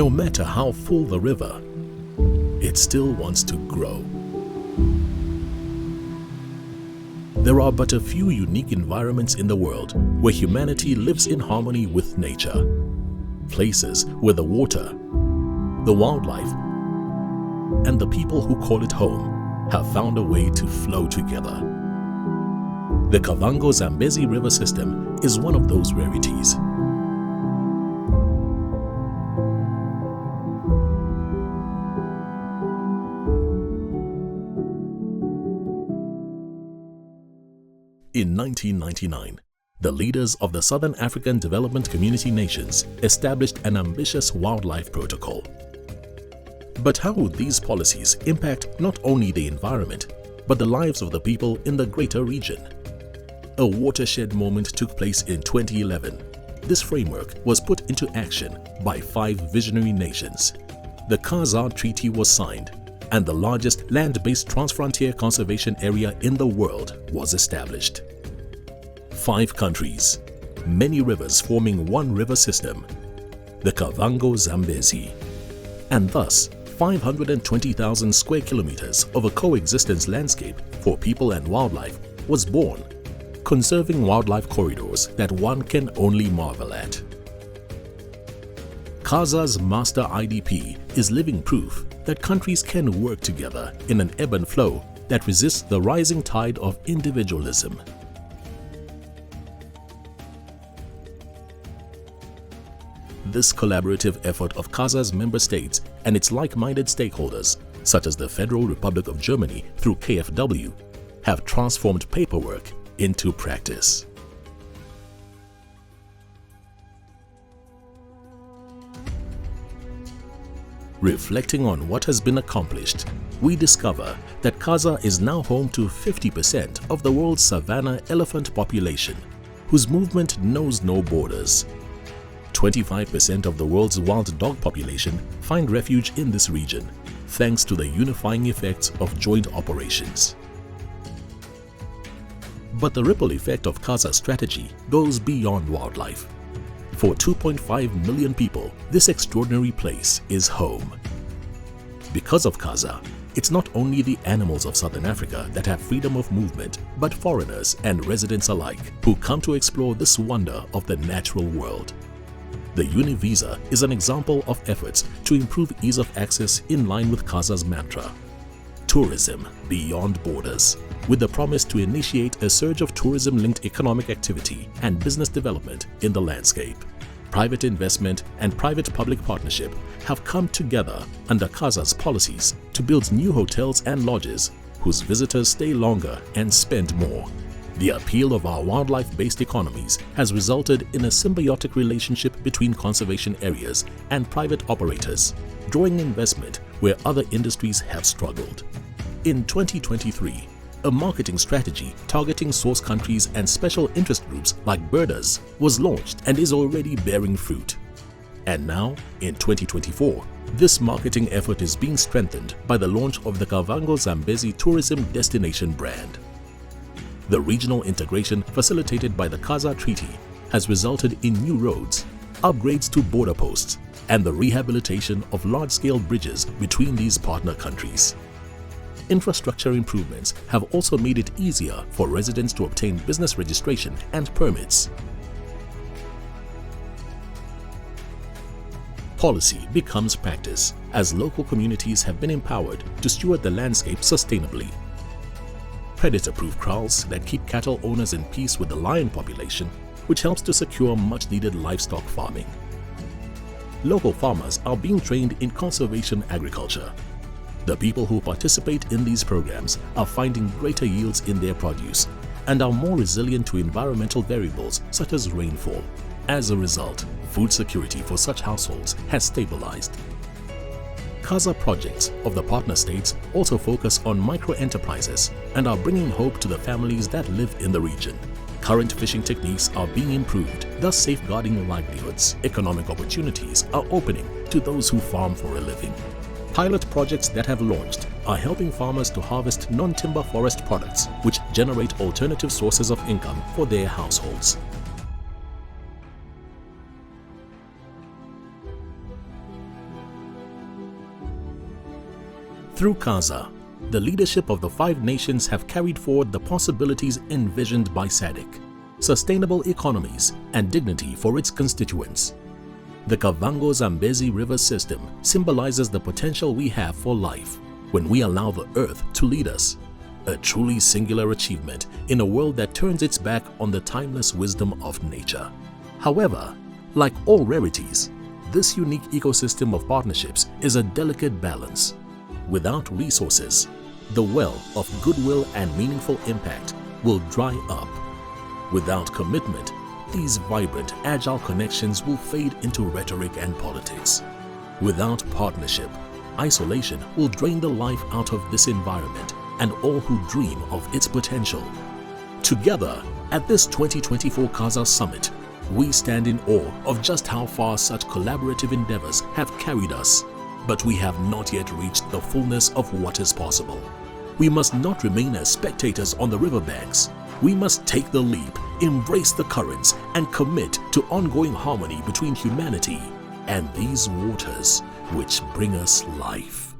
No matter how full the river, it still wants to grow. There are but a few unique environments in the world where humanity lives in harmony with nature. Places where the water, the wildlife, and the people who call it home have found a way to flow together. The KAVANGA-Zambezi river system is one of those rarities. In 1999, the leaders of the Southern African Development Community nations established an ambitious wildlife protocol. But how would these policies impact not only the environment, but the lives of the people in the greater region? A watershed moment took place in 2011. This framework was put into action by 5 visionary nations. The Kaza Treaty was signed, and the largest land-based transfrontier conservation area in the world was established. 5 countries, many rivers forming one river system, the KAVANGA-Zambezi, and thus 520,000 square kilometers of a coexistence landscape for people and wildlife was born, conserving wildlife corridors that one can only marvel at. Kaza's master IDP is living proof that countries can work together in an ebb and flow that resists the rising tide of individualism. This collaborative effort of Kaza's member states and its like-minded stakeholders, such as the Federal Republic of Germany through KfW, have transformed paperwork into practice. Reflecting on what has been accomplished, we discover that Kaza is now home to 50% of the world's savanna elephant population, whose movement knows no borders. 25% of the world's wild dog population find refuge in this region, thanks to the unifying effects of joint operations. But the ripple effect of Kaza's strategy goes beyond wildlife. For 2.5 million people, this extraordinary place is home. Because of Kaza, it's not only the animals of Southern Africa that have freedom of movement, but foreigners and residents alike who come to explore this wonder of the natural world. The Univisa is an example of efforts to improve ease of access in line with Kaza's mantra, tourism beyond borders, with the promise to initiate a surge of tourism-linked economic activity and business development in the landscape. Private investment and private-public partnership have come together under Kaza's policies to build new hotels and lodges whose visitors stay longer and spend more. The appeal of our wildlife-based economies has resulted in a symbiotic relationship between conservation areas and private operators, drawing investment where other industries have struggled. In 2023, a marketing strategy targeting source countries and special interest groups like birders was launched and is already bearing fruit. And now, in 2024, this marketing effort is being strengthened by the launch of the KAVANGA-Zambezi tourism destination brand. The regional integration facilitated by the Kaza Treaty has resulted in new roads, upgrades to border posts, and the rehabilitation of large-scale bridges between these partner countries. Infrastructure improvements have also made it easier for residents to obtain business registration and permits. Policy becomes practice as local communities have been empowered to steward the landscape sustainably. Predator-proof kraals that keep cattle owners in peace with the lion population, which helps to secure much-needed livestock farming. Local farmers are being trained in conservation agriculture. The people who participate in these programs are finding greater yields in their produce and are more resilient to environmental variables such as rainfall. As a result, food security for such households has stabilized. Kaza projects of the partner states also focus on micro-enterprises and are bringing hope to the families that live in the region. Current fishing techniques are being improved, thus safeguarding livelihoods. Economic opportunities are opening to those who farm for a living. Pilot projects that have launched are helping farmers to harvest non-timber forest products, which generate alternative sources of income for their households. Through Kaza, the leadership of the 5 nations have carried forward the possibilities envisioned by SADC, sustainable economies and dignity for its constituents. The KAVANGA-Zambezi river system symbolizes the potential we have for life when we allow the earth to lead us, a truly singular achievement in a world that turns its back on the timeless wisdom of nature. However, like all rarities, this unique ecosystem of partnerships is a delicate balance. Without resources, the well of goodwill and meaningful impact will dry up. Without commitment, these vibrant, agile connections will fade into rhetoric and politics. Without partnership, isolation will drain the life out of this environment and all who dream of its potential. Together, at this 2024 Kaza Summit, we stand in awe of just how far such collaborative endeavors have carried us, but we have not yet reached the fullness of what is possible. We must not remain as spectators on the riverbanks. We must take the leap, embrace the currents, and commit to ongoing harmony between humanity and these waters which bring us life.